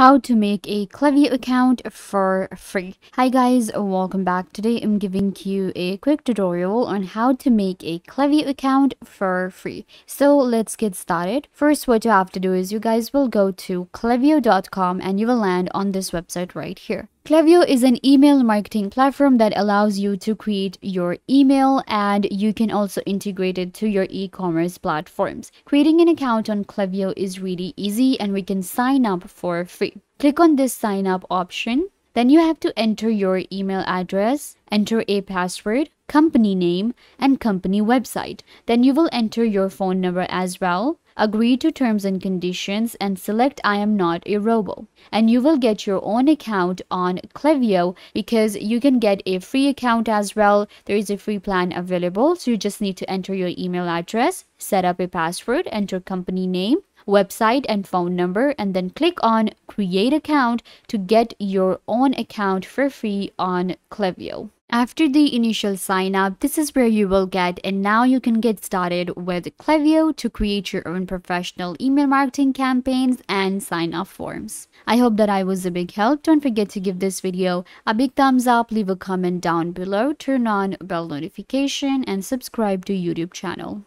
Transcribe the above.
How to make a Klaviyo account for free. Hi guys, welcome back. Today I'm giving you a quick tutorial on how to make a Klaviyo account for free. So let's get started. First, what you have to do is you guys will go to klaviyo.com and you will land on this website right here. Klaviyo is an email marketing platform that allows you to create your email, and you can also integrate it to your e-commerce platforms. Creating an account on Klaviyo is really easy and we can sign up for free. Click on this sign up option. Then you have to enter your email address, enter a password, company name, and company website. Then you will enter your phone number as well. Agree to terms and conditions and select I am not a robot. And you will get your own account on Klaviyo because you can get a free account as well. There is a free plan available. So you just need to enter your email address, set up a password, enter company name, website and phone number, and then click on create account to get your own account for free on Klaviyo. After the initial sign up, this is where you will get, and now you can get started with Klaviyo to create your own professional email marketing campaigns and sign up forms. I hope that I was a big help. Don't forget to give this video a big thumbs up, leave a comment down below, turn on bell notification, and subscribe to YouTube channel.